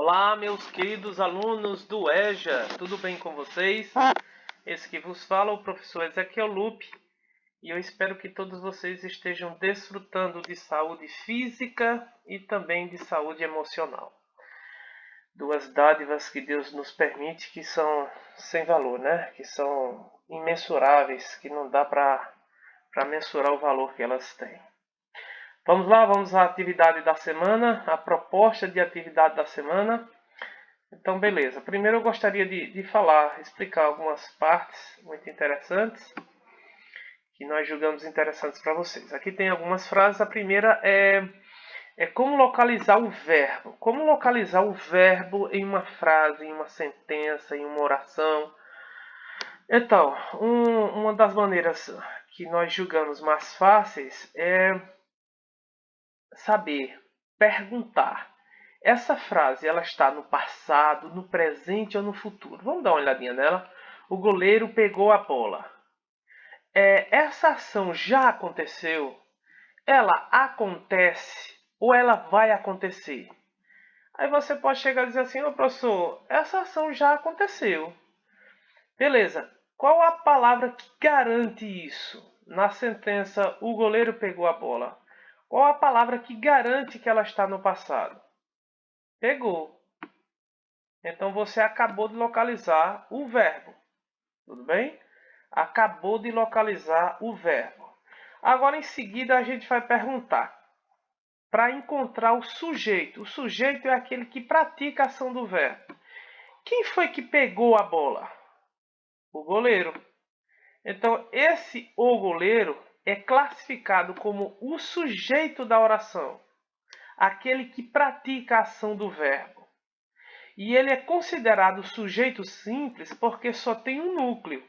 Olá, meus queridos alunos do EJA, tudo bem com vocês? Esse que vos fala é o professor Ezequiel Lupe e eu espero que todos vocês estejam desfrutando de saúde física e também de saúde emocional. Duas dádivas que Deus nos permite que são sem valor, né? Que são imensuráveis, que não dá para mensurar o valor que elas têm. Vamos lá, vamos à atividade da semana, a proposta de atividade da semana. Então, beleza. Primeiro eu gostaria de explicar algumas partes muito interessantes, que nós julgamos interessantes para vocês. Aqui tem algumas frases. A primeira é como localizar o verbo. Como localizar o verbo em uma frase, em uma sentença, em uma oração. Então, uma das maneiras que nós julgamos mais fáceis é saber perguntar. Essa frase ela está no passado, no presente ou no futuro? Vamos dar uma olhadinha nela. O goleiro pegou a bola. Essa ação já aconteceu? Ela acontece ou ela vai acontecer? Aí você pode chegar e dizer assim, professor, essa ação já aconteceu. Beleza. Qual a palavra que garante isso? Na sentença, o goleiro pegou a bola. Qual a palavra que garante que ela está no passado? Pegou. Então você acabou de localizar o verbo. Tudo bem? Acabou de localizar o verbo. Agora em seguida a gente vai perguntar para encontrar o sujeito. O sujeito é aquele que pratica a ação do verbo. Quem foi que pegou a bola? O goleiro. Então o goleiro é classificado como o sujeito da oração. Aquele que pratica a ação do verbo. E ele é considerado sujeito simples porque só tem um núcleo.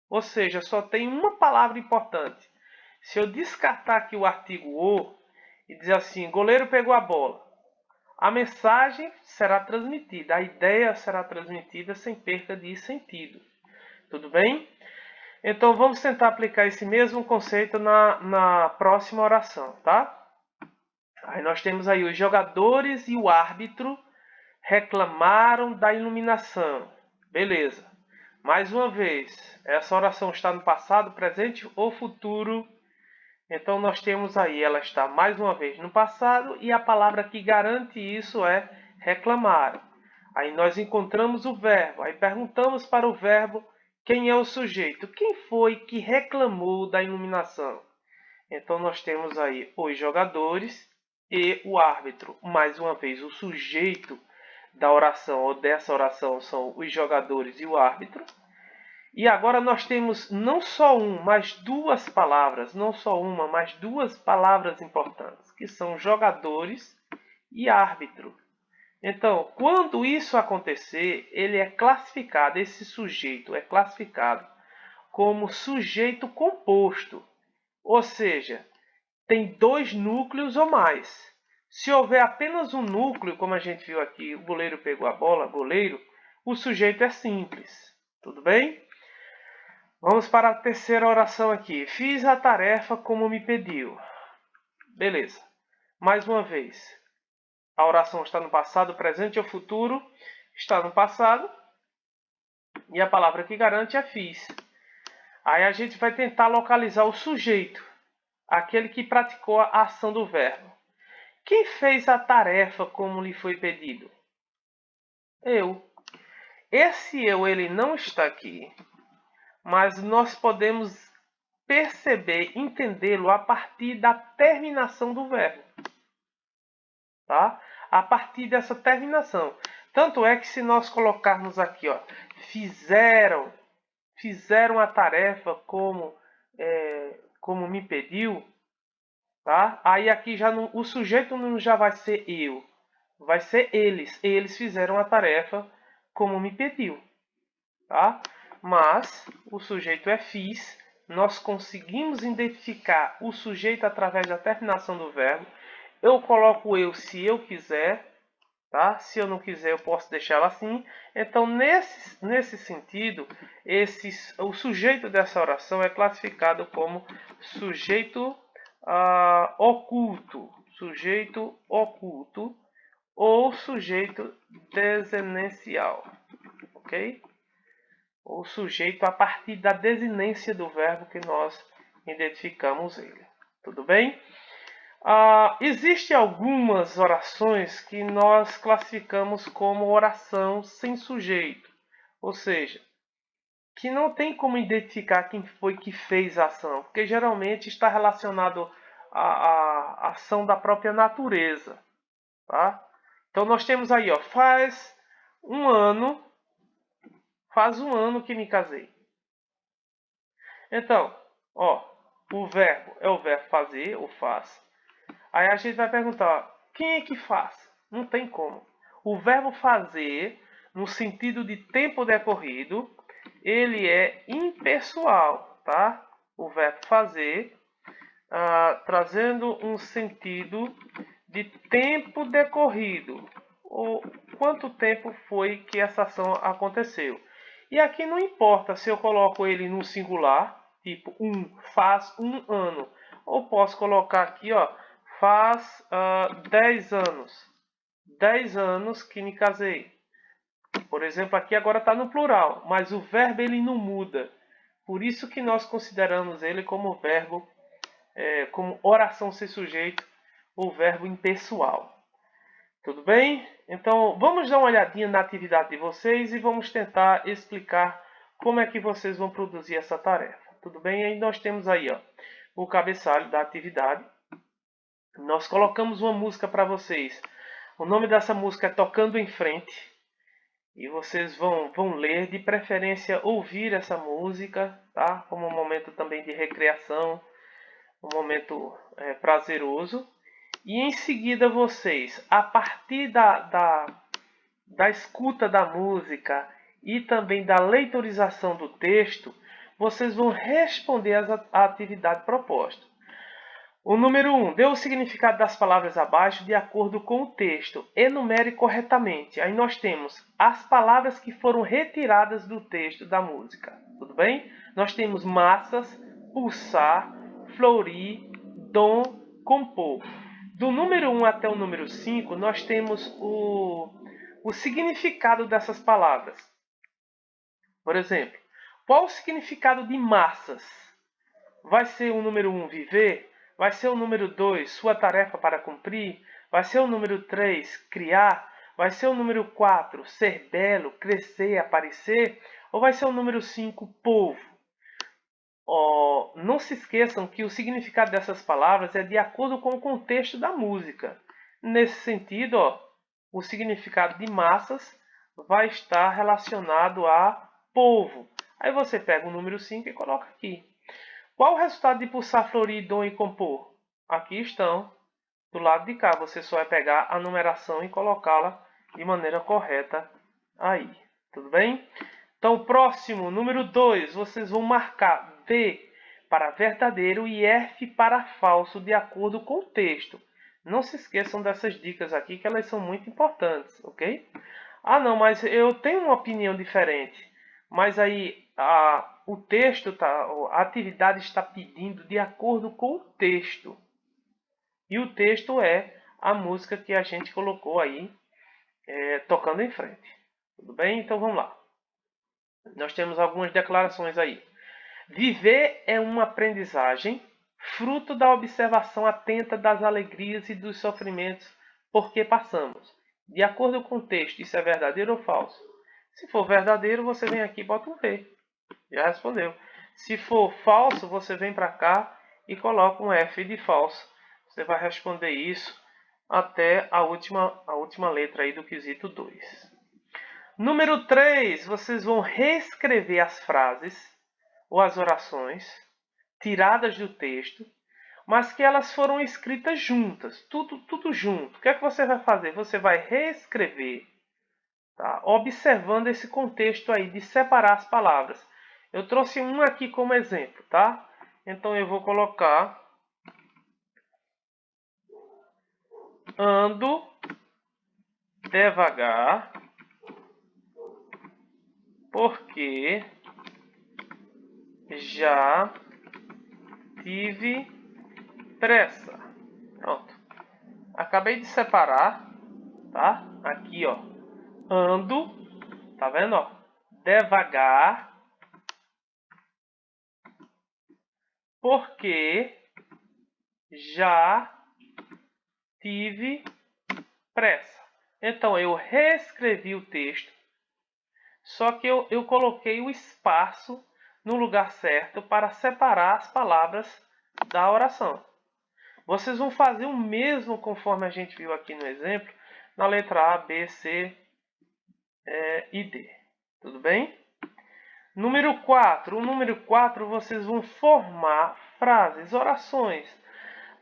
Ou seja, só tem uma palavra importante. Se eu descartar aqui o artigo o e dizer assim, goleiro pegou a bola, a mensagem será transmitida, a ideia será transmitida sem perda de sentido. Tudo bem? Então vamos tentar aplicar esse mesmo conceito na próxima oração, tá? Aí nós temos aí os jogadores e o árbitro reclamaram da iluminação. Beleza. Mais uma vez, essa oração está no passado, presente ou futuro? Então nós temos aí, ela está mais uma vez no passado e a palavra que garante isso é reclamaram. Aí nós encontramos o verbo, aí perguntamos para o verbo quem é o sujeito. Quem foi que reclamou da iluminação? Então nós temos aí os jogadores e o árbitro. Mais uma vez, o sujeito da oração ou dessa oração são os jogadores e o árbitro. E agora nós temos não só mas duas palavras, não só uma, mas duas palavras importantes, que são jogadores e árbitro. Então, quando isso acontecer, ele é classificado, esse sujeito é classificado como sujeito composto. Ou seja, tem dois núcleos ou mais. Se houver apenas um núcleo, como a gente viu aqui, o goleiro pegou a bola, goleiro, o sujeito é simples. Tudo bem? Vamos para a terceira oração aqui. Fiz a tarefa como me pediu. Beleza. Mais uma vez. A oração está no passado, presente ou futuro. Está no passado. E a palavra que garante é fiz. Aí a gente vai tentar localizar o sujeito. Aquele que praticou a ação do verbo. Quem fez a tarefa como lhe foi pedido? Eu. Esse eu, ele não está aqui. Mas nós podemos perceber, entendê-lo a partir da terminação do verbo. Tá? A partir dessa terminação. Tanto é que se nós colocarmos aqui, ó, fizeram a tarefa como me pediu, tá? Aí aqui já não, o sujeito não já vai ser eu, vai ser eles. Eles fizeram a tarefa como me pediu, tá? Mas o sujeito é fiz. Nós conseguimos identificar o sujeito através da terminação do verbo. Eu coloco eu se eu quiser, tá? Se eu não quiser, eu posso deixá-lo assim. Então, nesse sentido, o sujeito dessa oração é classificado como sujeito oculto. Sujeito oculto. ou sujeito desinеncial, ok? Ou sujeito a partir da desinência do verbo que nós identificamos ele. Tudo bem? Existem algumas orações que nós classificamos como oração sem sujeito, ou seja, que não tem como identificar quem foi que fez a ação, porque geralmente está relacionado à ação da própria natureza, tá? Então nós temos aí, ó, faz um ano que me casei. Então, ó, o verbo é o verbo fazer ou faz. Aí a gente vai perguntar, quem é que faz? Não tem como. O verbo fazer, no sentido de tempo decorrido, ele é impessoal, tá? O verbo fazer, trazendo um sentido de tempo decorrido. Ou quanto tempo foi que essa ação aconteceu. E aqui não importa se eu coloco ele no singular, tipo faz um ano. Ou posso colocar aqui, ó, faz 10 anos. 10 anos que me casei. Por exemplo, aqui agora está no plural, mas o verbo ele não muda. Por isso que nós consideramos ele como verbo, como oração sem sujeito, ou verbo impessoal. Tudo bem? Então, vamos dar uma olhadinha na atividade de vocês e vamos tentar explicar como é que vocês vão produzir essa tarefa. Tudo bem? Aí nós temos aí, ó, o cabeçalho da atividade. Nós colocamos uma música para vocês. O nome dessa música é Tocando em Frente. E vocês vão ler, de preferência ouvir essa música, tá? Como um momento também de recreação, um momento prazeroso. E em seguida vocês, a partir da escuta da música e também da leitorização do texto, vocês vão responder à atividade proposta. O número 1. Dê o significado das palavras abaixo de acordo com o texto. Enumere corretamente. Aí nós temos as palavras que foram retiradas do texto da música. Tudo bem? Nós temos massas, pulsar, florir, dom, compor. Do número 1 até o número 5, nós temos o significado dessas palavras. Por exemplo, qual o significado de massas? Vai ser o número 1, viver? Vai ser o número 2, sua tarefa para cumprir? Vai ser o número 3, criar? Vai ser o número 4, ser belo, crescer, aparecer? Ou vai ser o número 5, povo? Não se esqueçam que o significado dessas palavras é de acordo com o contexto da música. Nesse sentido, o significado de massas vai estar relacionado a povo. Aí você pega o número 5 e coloca aqui. Qual o resultado de pulsar, florir, dom e compor? Aqui estão, do lado de cá. Você só vai pegar a numeração e colocá-la de maneira correta aí. Tudo bem? Então, próximo, número 2, vocês vão marcar V para verdadeiro e F para falso, de acordo com o texto. Não se esqueçam dessas dicas aqui, que elas são muito importantes, ok? Não, mas eu tenho uma opinião diferente. Mas aí o texto, a atividade está pedindo de acordo com o texto. E o texto é a música que a gente colocou aí, tocando em frente. Tudo bem? Então vamos lá. Nós temos algumas declarações aí. Viver é uma aprendizagem, fruto da observação atenta das alegrias e dos sofrimentos por que passamos. De acordo com o texto, isso é verdadeiro ou falso? Se for verdadeiro, você vem aqui e bota um V. Já respondeu. Se for falso, você vem para cá e coloca um F de falso. Você vai responder isso até a última letra aí do quesito 2. Número 3, vocês vão reescrever as frases ou as orações tiradas do texto, mas que elas foram escritas juntas, tudo junto. O que é que você vai fazer? Você vai reescrever, tá? Observando esse contexto aí de separar as palavras. Eu trouxe um aqui como exemplo, tá? Então eu vou colocar ando devagar porque já tive pressa. Pronto. Acabei de separar tá? Aqui, ó, ando, tá vendo, ó? Devagar, porque já tive pressa. Então, eu reescrevi o texto, só que eu coloquei o espaço no lugar certo para separar as palavras da oração. Vocês vão fazer o mesmo conforme a gente viu aqui no exemplo, na letra A, B, C e D. Tudo bem? Número 4. O número 4 vocês vão formar frases, orações,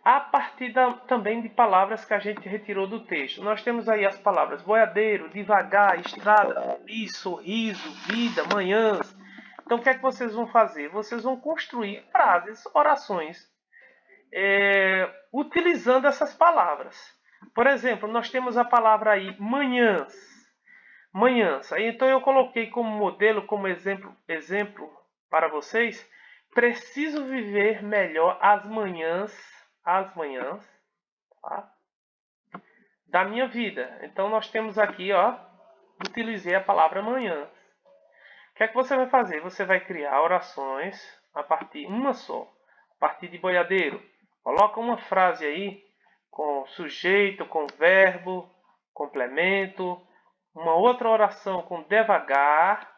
a partir também de palavras que a gente retirou do texto. Nós temos aí as palavras boiadeiro, devagar, estrada, feliz, sorriso, vida, manhãs. Então o que é que vocês vão fazer? Vocês vão construir frases, orações, utilizando essas palavras. Por exemplo, nós temos a palavra aí manhãs. Manhãs. Aí, então eu coloquei como modelo, como exemplo para vocês. Preciso viver melhor as manhãs, tá? Da minha vida. Então nós temos aqui, ó, utilizei a palavra manhã. O que é que você vai fazer? Você vai criar orações a partir uma só, a partir de boiadeiro. Coloca uma frase aí com sujeito, com verbo, complemento, uma outra oração com devagar,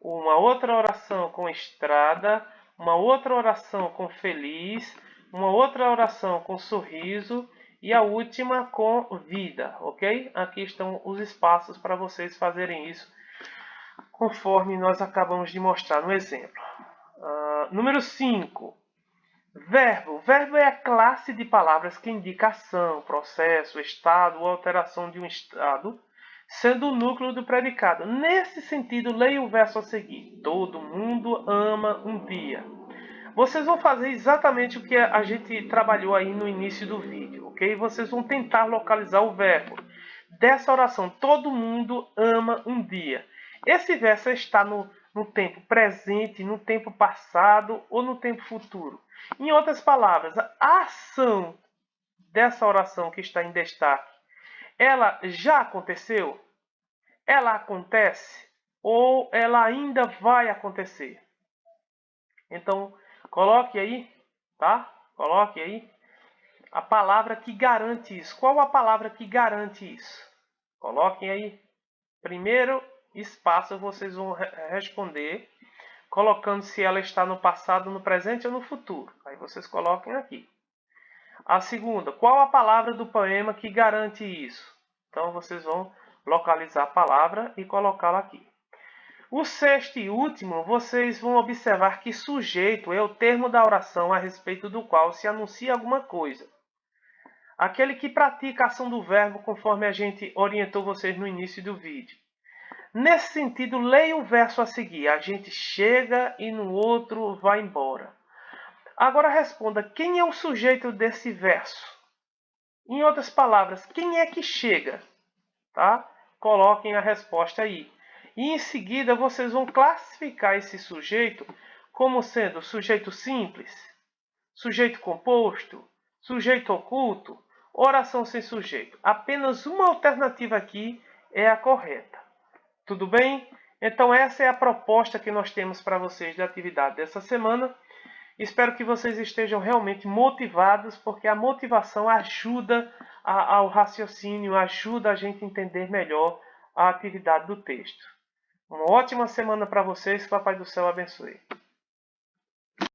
uma outra oração com estrada, uma outra oração com feliz, uma outra oração com sorriso e a última com vida, ok? Aqui estão os espaços para vocês fazerem isso, conforme nós acabamos de mostrar no exemplo. Número 5. Verbo. Verbo é a classe de palavras que indica ação, processo, estado ou alteração de um estado, sendo o núcleo do predicado. Nesse sentido, leia o verso a seguir. Todo mundo ama um dia. Vocês vão fazer exatamente o que a gente trabalhou aí no início do vídeo, ok? Vocês vão tentar localizar o verbo dessa oração. Todo mundo ama um dia. Esse verso está no tempo presente, no tempo passado ou no tempo futuro. Em outras palavras, a ação dessa oração que está em destaque, ela já aconteceu? Ela acontece? Ou ela ainda vai acontecer? Então, coloque aí, tá? Coloque aí a palavra que garante isso. Qual a palavra que garante isso? Coloquem aí. Primeiro espaço vocês vão responder colocando se ela está no passado, no presente ou no futuro. Aí vocês coloquem aqui. A segunda, qual a palavra do poema que garante isso? Então vocês vão localizar a palavra e colocá-la aqui. O sexto e último, vocês vão observar que sujeito é o termo da oração a respeito do qual se anuncia alguma coisa. Aquele que pratica a ação do verbo conforme a gente orientou vocês no início do vídeo. Nesse sentido, leia o verso a seguir. A gente chega e no outro vai embora. Agora responda, quem é o sujeito desse verso? Em outras palavras, quem é que chega? Tá? Coloquem a resposta aí. E em seguida, vocês vão classificar esse sujeito como sendo sujeito simples, sujeito composto, sujeito oculto, oração sem sujeito. Apenas uma alternativa aqui é a correta. Tudo bem? Então essa é a proposta que nós temos para vocês da atividade dessa semana. Espero que vocês estejam realmente motivados, porque a motivação ajuda ao raciocínio, ajuda a gente a entender melhor a atividade do texto. Uma ótima semana para vocês, que o Papai do Céu abençoe.